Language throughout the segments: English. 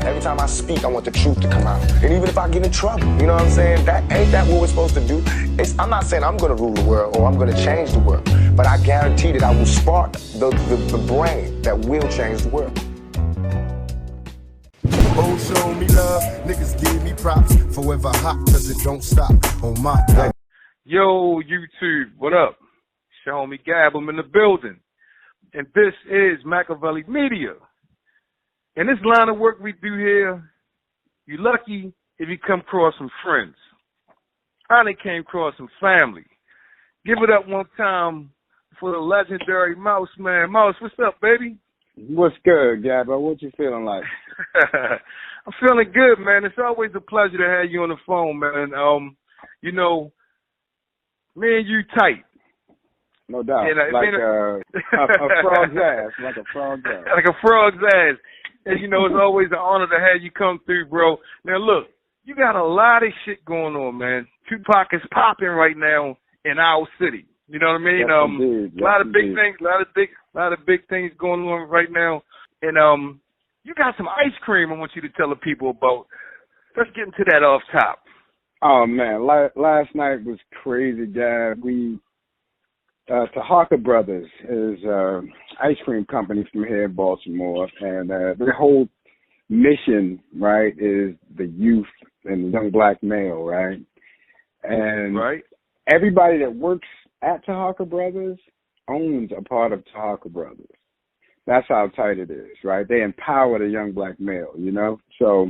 Every time I speak, I want the truth to come out. And even if I get in trouble, you know what I'm saying? Ain't that what we're supposed to do? I'm not saying I'm going to rule the world or I'm going to change the world, but I guarantee that I will spark the brain that will change the world. Oh, show me love, niggas give me props. Forever hot, cause it don't stop on my back. Yo, YouTube, what up? Show me Gab, I'm in the building. And this is MAKAVELI Media. In this line of work we do here, you're lucky if you come across some friends. I done came across some family. Give it up one time for the legendary Mouse, man. Mouse, what's up, baby? What's good, Gabbo? What you feeling like? I'm feeling good, man. It's always a pleasure to have you on the phone, man. You know, me and you tight. No doubt. Yeah, like a frog's ass. Like a frog's ass. Like a frog's ass. And, you know, it's always an honor to have you come through, bro. Now, look, you got a lot of shit going on, man. Tupac is popping right now in our city. You know what I mean? Yes, a lot of big things, a lot of big things going on right now. And you got some ice cream I want you to tell the people about. Let's get into that off top. Oh, man. Last night was crazy, Gab. SHAKUR Brothers is ice cream company from here in Baltimore, and their whole mission, right, is the youth and the young black male, right? And everybody that works at SHAKUR Brothers owns a part of SHAKUR Brothers. That's how tight it is, right? They empower the young black male, you know? So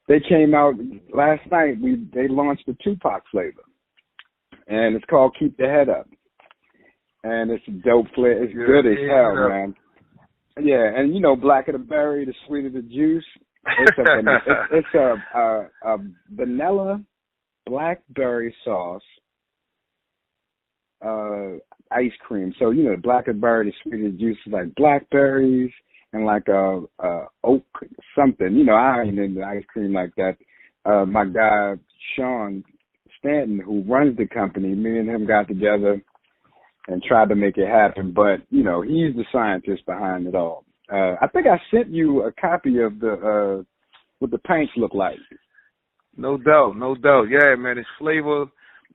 they came out last night, they launched the Tupac flavor, and it's called Keep the Head Up. And it's a dope flavor. It's good as hell, man. Yeah, and you know, blacker the berry, the sweeter the juice. It's a vanilla blackberry sauce ice cream. So you know, the blacker berry, the sweeter the juice is like blackberries and like a oak something. You know, I ain't into ice cream like that. My guy Sean Stanton, who runs the company, me and him got together and tried to make it happen, but, you know, he's the scientist behind it all. I think I sent you a copy of the what the paints look like. No doubt. Yeah, man, it's flavor.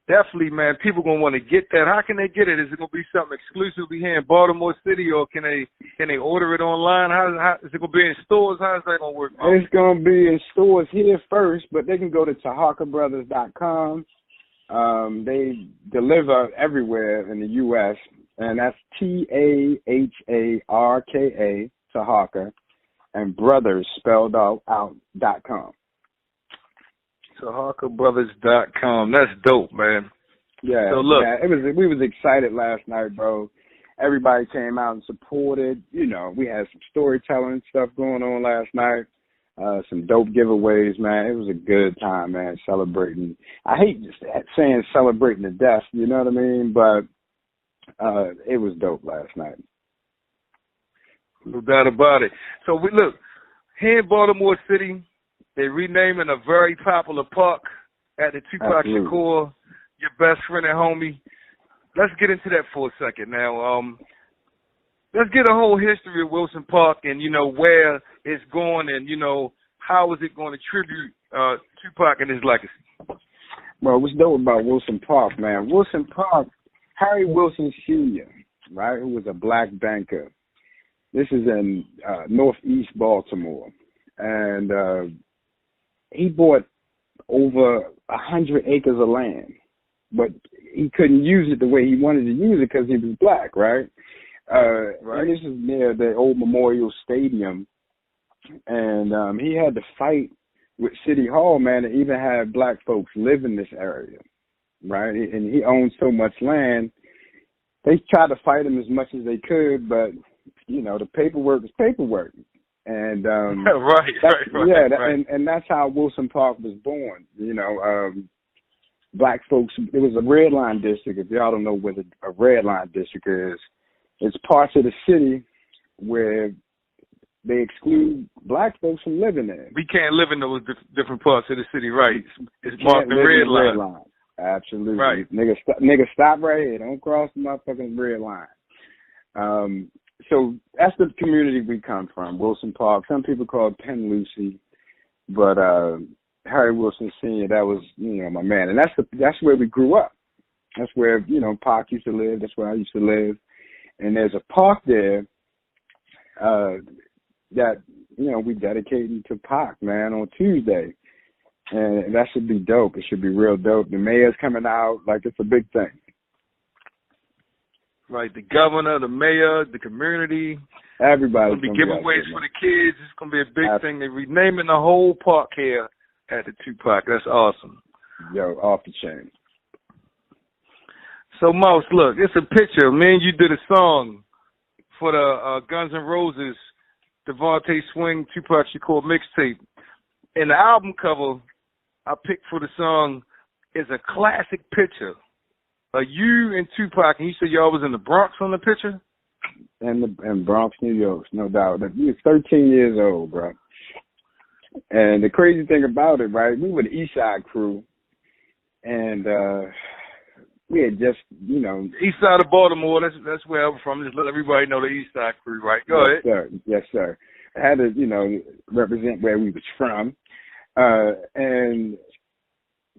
Definitely, man, people going to want to get that. How can they get it? Is it going to be something exclusively here in Baltimore City, or can they order it online? How is it going to be in stores? How is that going to work? It's going to be in stores here first, but they can go to SHAKURBrothers.com. They deliver everywhere in the U.S., and that's TAHARKA, SHAKUR, and brothers spelled out.com. SHAKURBrothers.com. That's dope, man. Yeah. So look, yeah, we was excited last night, bro. Everybody came out and supported. You know, we had some storytelling stuff going on last night. Some dope giveaways, man. It was a good time, man, celebrating. I hate just saying celebrating the death, you know what I mean? But it was dope last night. No doubt about it. So we look, here in Baltimore City, they're renaming a very popular park at the Tupac Shakur, your best friend and homie. Let's get into that for a second now. Let's get a whole history of Wilson Park and, you know, where it's going and, you know, how is it going to tribute Tupac and his legacy? Well, what's dope about Wilson Park, man? Wilson Park, Harry Wilson Sr., right, who was a black banker. This is in northeast Baltimore. And he bought over 100 acres of land, but he couldn't use it the way he wanted to use it because he was black, right? And this is near the old Memorial Stadium, and he had to fight with City Hall, man, to even have black folks live in this area, right? And he owned so much land. They tried to fight him as much as they could, but, you know, the paperwork is paperwork. And and that's how Wilson Park was born. You know, black folks. It was a red line district. If y'all don't know what a red line district is, it's parts of the city where they exclude black folks from living there. We can't live in those different parts of the city, right? It's marked the red line. Absolutely, right? Nigga, stop right here. Don't cross the motherfucking red line. So that's the community we come from, Wilson Park. Some people call it Penn Lucy. But Harry Wilson Sr., that was, my man. And that's where we grew up. That's where, Pac used to live. That's where I used to live. And there's a park there that, we dedicating to Pac, man, on Tuesday. And that should be dope. It should be real dope. The mayor's coming out. Like, it's a big thing. Right, the governor, the mayor, the community. Everybody's going to be giveaways for the kids. It's going to be a big thing. They're renaming the whole park here at the Tupac. That's awesome. Yo, off the chain. So, Mouse, look, it's a picture. Me and you did a song for the Guns N' Roses, Devontae Swing, Tupac Shakur mixtape. And the album cover I picked for the song is a classic picture. You and Tupac, and you said y'all was in the Bronx on the picture? In Bronx, New York, no doubt. You was 13 years old, bro. And the crazy thing about it, right, we were the East Side crew, and we had just, East Side of Baltimore, that's where I'm from. Just let everybody know the East Side crew, right? Go ahead. Sir. Yes, sir. I had to, represent where we was from. And,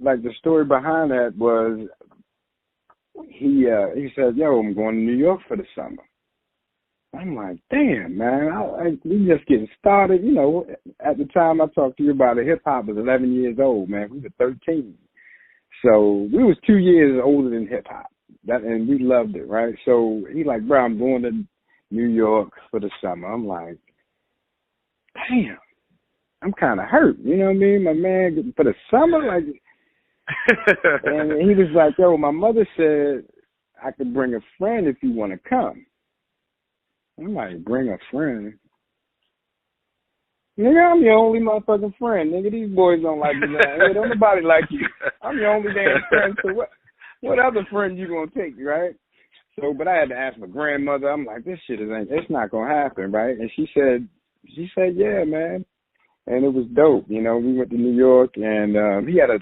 like, the story behind that was, he said, yo, I'm going to New York for the summer. I'm like, damn, man, we just getting started. At the time I talked to you about it, hip-hop was 11 years old, man. We were 13. So we was 2 years older than hip-hop, and we loved it, right? So he like, bro, I'm going to New York for the summer. I'm like, damn, I'm kind of hurt. You know what I mean? My man, for the summer, like, and he was like, yo, my mother said I could bring a friend if you want to come. I'm like, bring a friend? Nigga, I'm your only motherfucking friend. Nigga, these boys don't like you. Hey, don't nobody like you. I'm your only damn friend. So what other friend you gonna take, right? So, but I had to ask my grandmother. I'm like, this shit it's not gonna happen, right? And she said, yeah, man. And it was dope. We went to New York, and he had a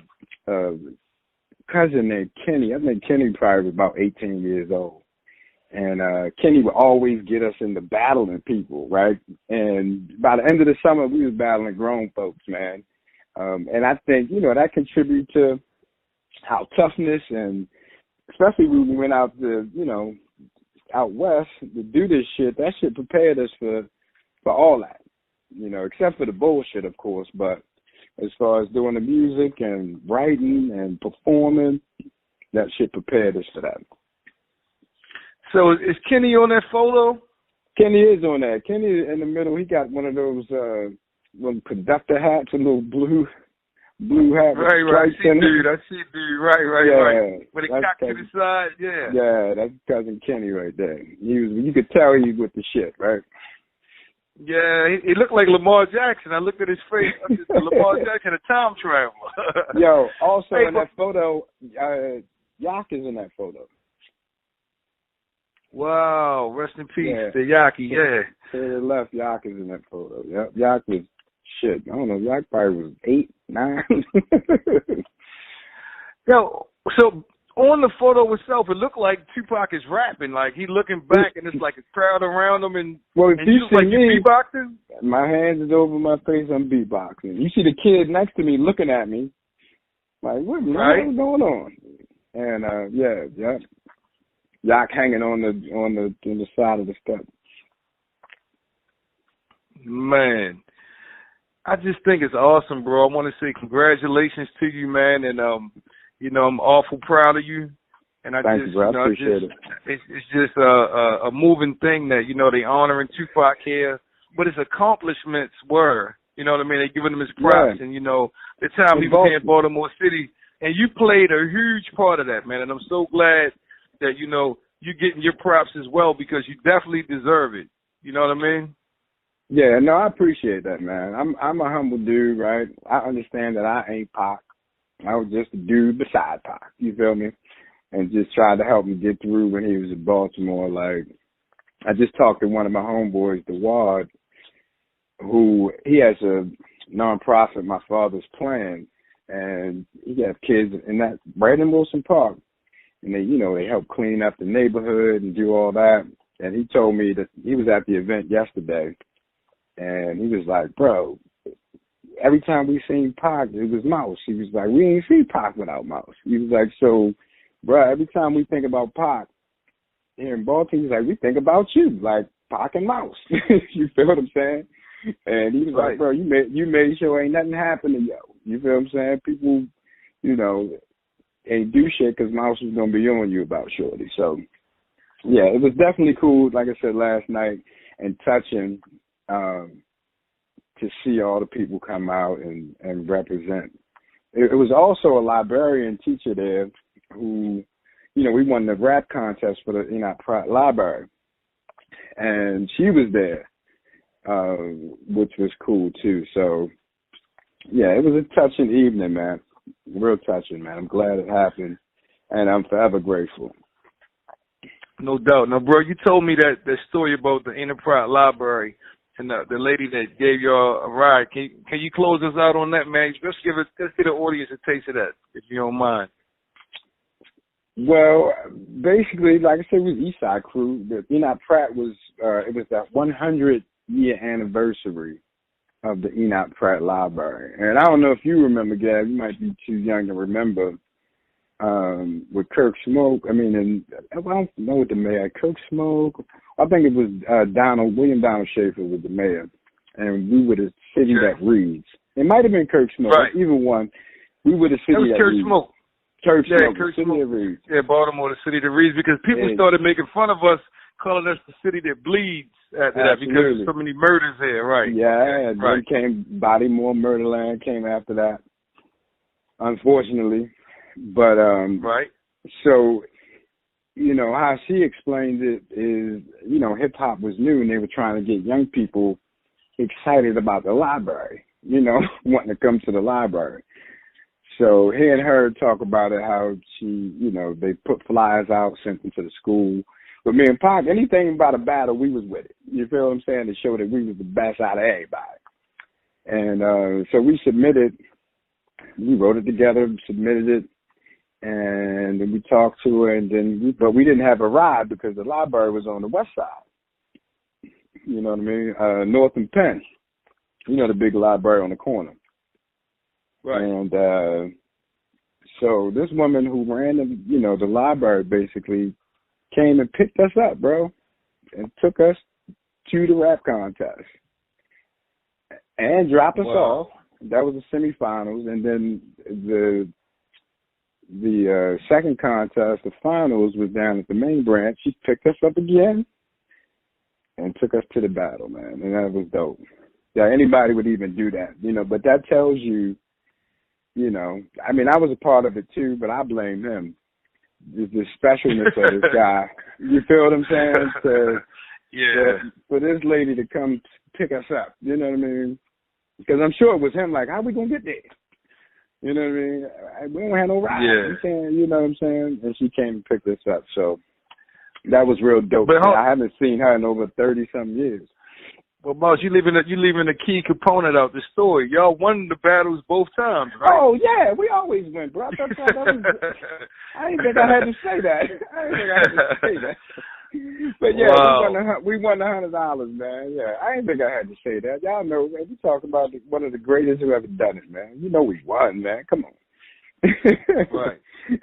cousin named Kenny. I think Kenny probably was about 18 years old. And Kenny would always get us into battling people, right? And by the end of the summer, we was battling grown folks, man. And I think, that contributed to how toughness, and especially when we went out to, out west to do this shit, that shit prepared us for all that, except for the bullshit, of course. But as far as doing the music and writing and performing, that shit prepared us for that. So is Kenny on that photo? Kenny is on that. Kenny in the middle. He got one of those little conductor hats, a little blue hat. Right. I see dude. Right. With a cock to the side, yeah. Yeah, that's cousin Kenny right there. You could tell he was with the shit, right? Yeah, he looked like Lamar Jackson. I looked at his face. Lamar Jackson, a time traveler. Yo, also in that photo, Yak is in that photo. Wow, rest in peace to Yaki, yeah. To the left, Yak is in that photo. Yep, Yak was shit. I don't know, Yak probably was 8, 9. Yo, so on the photo itself, it looked like Tupac is rapping. Like, he looking back, and it's like a crowd around him, and you look like you beatboxing? My hands is over my face, I'm beatboxing. You see the kid next to me looking at me, like, what's going on? And, yeah. Yak hanging on the side of the step. Man, I just think it's awesome, bro. I want to say congratulations to you, man, and I'm awful proud of you. And Thank you, bro. I appreciate it. It's just a moving thing that they honoring Tupac here, but his accomplishments were, you know what I mean? They giving him his props, and the time he was here in Baltimore City, and you played a huge part of that, man. And I'm so glad that you're getting your props as well, because you definitely deserve it. You know what I mean? Yeah, no, I appreciate that, man. I'm a humble dude, right? I understand that I ain't Pac. I was just a dude beside Pac. You feel me? And just tried to help him get through when he was in Baltimore. Like, I just talked to one of my homeboys, DeWard, who he has a nonprofit, My Father's Plan, and he has kids in that right in Wilson Park. And they help clean up the neighborhood and do all that. And he told me that he was at the event yesterday, and he was like, bro, every time we seen Pac, it was Mouse. He was like, we ain't seen Pac without Mouse. He was like, so, bro, every time we think about Pac here in Baltimore, he's like, we think about you, like Pac and Mouse. You feel what I'm saying? And he was like, bro, you made sure ain't nothing happened to yo. You feel what I'm saying? People, you know, ain't do shit because Mouse was going to be on you about Shorty. So, yeah, it was definitely cool, like I said last night, and touching to see all the people come out and represent. It was also a librarian teacher there who, you know, we won the rap contest for the Enoch Pratt Library. And she was there, which was cool too. So, yeah, it was a touching evening, man. Real touching, man. I'm glad it happened, and I'm forever grateful. No doubt. Now, bro, you told me that story about the Enoch Pratt Library and the lady that gave y'all a ride. Can you close us out on that, man? Let's give the audience a taste of that, if you don't mind. Well, basically, like I said, it was Eastside Crew. The Enoch Pratt was it was that 100-year anniversary of the Enoch Pratt Library. And I don't know if you remember, Gab, you might be too young to remember, with Kirk Smoke. I mean, I don't know what the mayor, Kirk Smoke. I think it was William Donald Schaefer was the mayor. And we were the city that reads. It might have been Kirk Smoke. Right. Either one. We were the city that reads. Smoke. Kirk Smoke, Kirk city Smoke. that reads. Yeah, Baltimore, the city that reads, because people started making fun of us, calling us the city that bleeds after that because of so many murders here, right? Yeah, then came Baltimore, Murderland came after that, unfortunately. But, so, you know, how she explained it is, you know, hip-hop was new and they were trying to get young people excited about the library, you know, wanting to come to the library. So hearing her talk about it, how she, you know, they put flyers out, sent them to the school. But me and Pac, anything about a battle, we was with it. You feel what I'm saying? To show that we was the best out of everybody. And so we wrote it together, submitted it, and then we talked to her, and then but we didn't have a ride because the library was on the west side. You know what I mean? North and Penn. You know, the big library on the corner. Right. And so this woman who ran the library basically came and picked us up, bro, and took us to the rap contest and dropped us off. That was the semifinals, and then the second contest, the finals, was down at the main branch. She picked us up again and took us to the battle, man, and that was dope. Yeah, anybody would even do that, you know, but that tells you, you know, I mean, I was a part of it too, but I blame him. The specialness of this guy. You feel what I'm saying? For this lady to come pick us up, you know what I mean? Because I'm sure it was him, like, how we going to get there? You know what I mean? We don't have no ride. You know what I'm saying? And she came and picked us up. So that was real dope. But I haven't seen her in over 30-some years. Well, boss, you leaving a key component out the story. Y'all won the battles both times, right? Oh yeah, we always win, bro. I didn't think I had to say that. But yeah, we won the $100, man. Yeah, I didn't think I had to say that. Y'all know, man. We talk about one of the greatest who ever done it, man. You know we won, man. Come on. Right.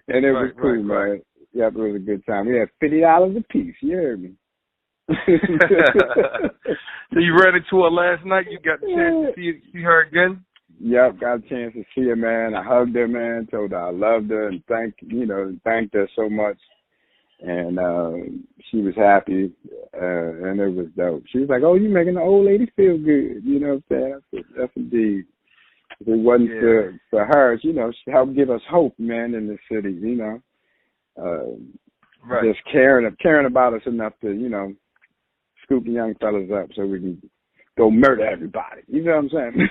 And it was cool, man. Yeah, it was a good time. We had $50 a piece. You heard me. So you ran into her last night? You got the chance to see her again? Yep, got a chance to see her, man. I hugged her, man, told her I loved her and thanked her so much. And she was happy, and it was dope. She was like, oh, you making the old lady feel good. You know what I'm saying? I said, that's indeed. If it wasn't for her, you know, she helped give us hope, man, in the city, you know. Just caring about us enough to, you know, scoop the young fellas up so we can go murder everybody. You know what I'm saying?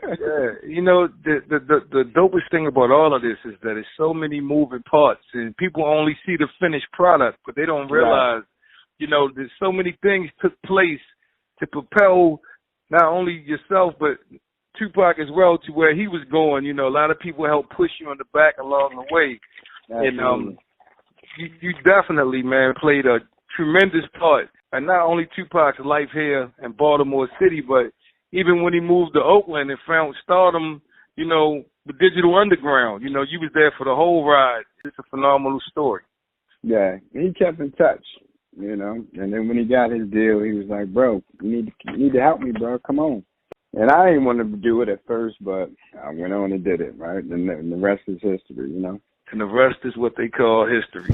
Yeah. You know, the dopest thing about all of this is that there's so many moving parts, and people only see the finished product, but they don't realize, you know, there's so many things took place to propel not only yourself, but Tupac as well to where he was going. You know, a lot of people helped push you on the back along the way. Absolutely. And you definitely, man, played a tremendous part, and not only Tupac's life here in Baltimore City, but even when he moved to Oakland and found stardom, you know, the Digital Underground, you know, you was there for the whole ride. It's a phenomenal story. Yeah, he kept in touch, you know, and then when he got his deal, he was like, bro, you need to help me, bro, come on. And I didn't want to do it at first, but I went on and did it, right? And the rest is history, you know. And the rest is what they call history.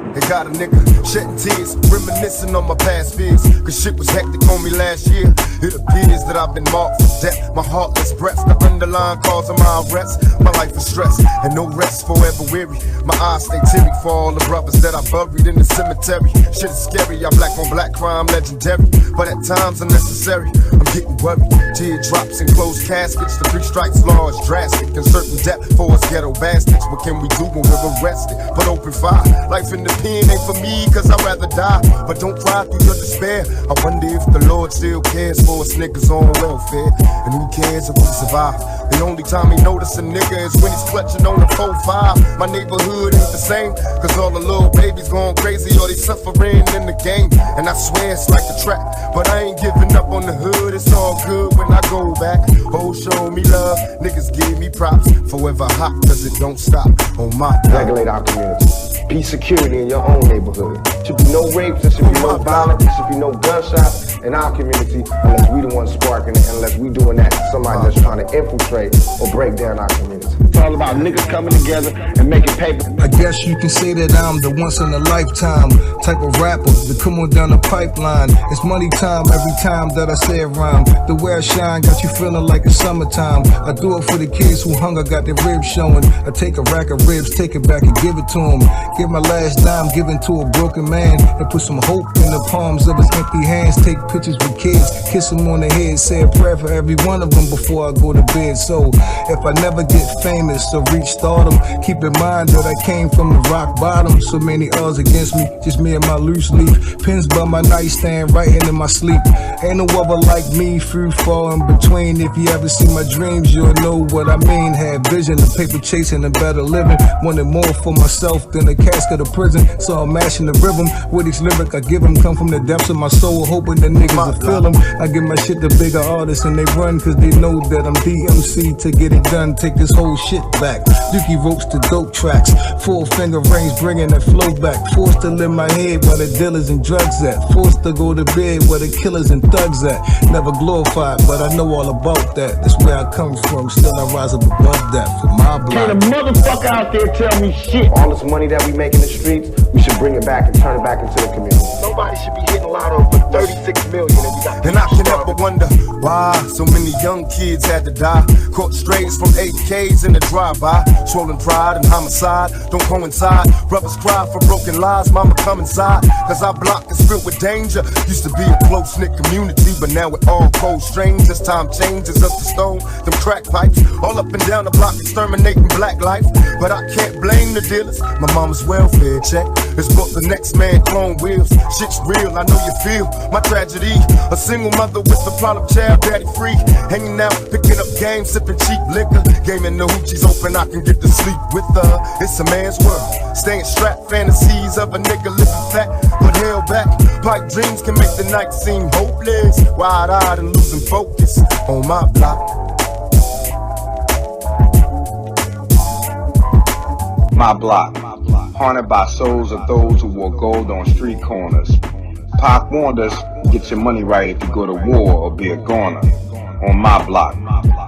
They got a nigga shedding tears, reminiscing on my past fears. Cause shit was hectic on me last year. It appears that I've been marked for death. My heartless breaths, the underlying cause of my arrest. My life is stress, and no rest, forever weary. My eyes stay teary for all the brothers that I buried in the cemetery. Shit is scary, I black on black crime, legendary. But at times unnecessary, I'm getting worried. Teardrops and closed caskets, the 3 strikes law is drastic. And certain death for us ghetto bastards. What can we do when we're arrested? But open fire, life in the pen ain't for me, cause I'd rather die. But don't cry through your despair. I wonder if the Lord still cares for us niggas on welfare. And who cares if we survive? The only time he notice a nigga is when he's clutching on the 4-5. My neighborhood ain't the same, cause all the little babies going crazy or they suffering in the game. And I swear it's like a trap, but I ain't giving up on the hood. It's all good when I go back. Oh, show me love, niggas give me props. Forever hot, cause it don't stop on my block. Regulate our community. Be security in your own neighborhood. Should be no rapes, there should be no violence, there should be no gunshots in our community unless we the ones sparking it, unless we doing that to somebody that's trying to infiltrate or break down our community. It's all about niggas coming together and making paper. I guess you can say that I'm the once in a lifetime type of rapper to come on down the pipeline. It's money time every time that I say a rhyme. The way I shine got you feeling like it's summertime. I do it for the kids who hunger, got their ribs showing. I take a rack of ribs, take it back and give it to them. Give my last dime, give it to a broken man, and put some hope in the palms of his empty hands. Take pictures with kids, kiss them on the head, say a prayer for every one of them before I go to bed. So if I never get famous or reach stardom, keep in mind that I came from the rock bottom. So many odds against me, just me and my loose leaf. Pins by my nightstand, writing in my sleep. Ain't no other like me, free fall in between. If you ever see my dreams, you'll know what I mean. Had vision of paper chasing and better living. Wanted more for myself than a casket of prison. So I'm mashing the rhythm with each lyric I give them. Come from the depths of my soul, hoping the niggas will feel them. I give my shit to bigger artists and they run cause they know that I'm DMC to get it done. Take this whole shit back. Dookie ropes to dope tracks. 4-finger rings bringing that flow back. Forced to live my head where the dealers and drugs at. Forced to go to bed where the killers and thugs at. Never glorified, but I know all about that. That's where I come from. Still I rise up above that for my block. Can't a motherfucker out there tell me shit. All this money that we make in the streets, we should bring it back and turn it back into the community. Nobody should be hitting lotto for 36 million and we got. And I can help but wonder why so many young kids had to die. Caught strays from AKs in the drive-by. Swollen pride and homicide don't coincide. Brothers cry for broken lives, mama come inside. Cause our block is filled with danger. Used to be a close-knit community, but now we're all cold strangers. Time changes us to stone them crack pipes. All up and down the block exterminating black life. But I can't blame the dealers. My mama's welfare check is bought the next man clone wheels. Shit's real, I know you feel my tragedy. A single mother with a problem child, daddy free. Hanging out, picking up games, sipping cheap liquor. Gaming the hoochies open, I can get to sleep with her. It's a man's world, staying strapped. Fantasies of a nigga living fat, but held back. Pipe dreams can make the night seem hopeless. Wide-eyed and losing focus on my block. My block, haunted by souls of those who wore gold on street corners. Pac warned us, get your money right if you go to war or be a goner. On my block,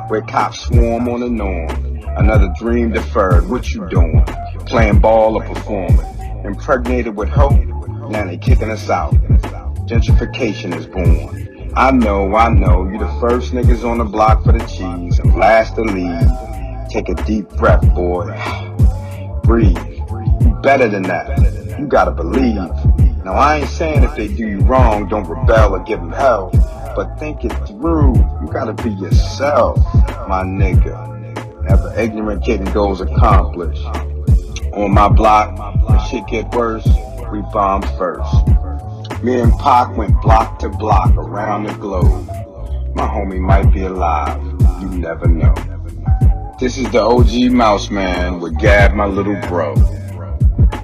where cops swarm on the norm. Another dream deferred, what you doing? Playing ball or performing? Impregnated with hope, now they kicking us out. Gentrification is born. I know, you the first niggas on the block for the cheese and blast the lead. Take a deep breath, boy. Breathe. You better than that. You gotta believe. Now I ain't saying if they do you wrong, don't rebel or give them hell. But think it through. You gotta be yourself, my nigga. Never ignorant getting goals accomplished. On my block, when shit get worse, we bomb first. Me and Pac went block to block around the globe. My homie might be alive. You never know. This is the OG Mouse Man with Gab, my little bro.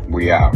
We out.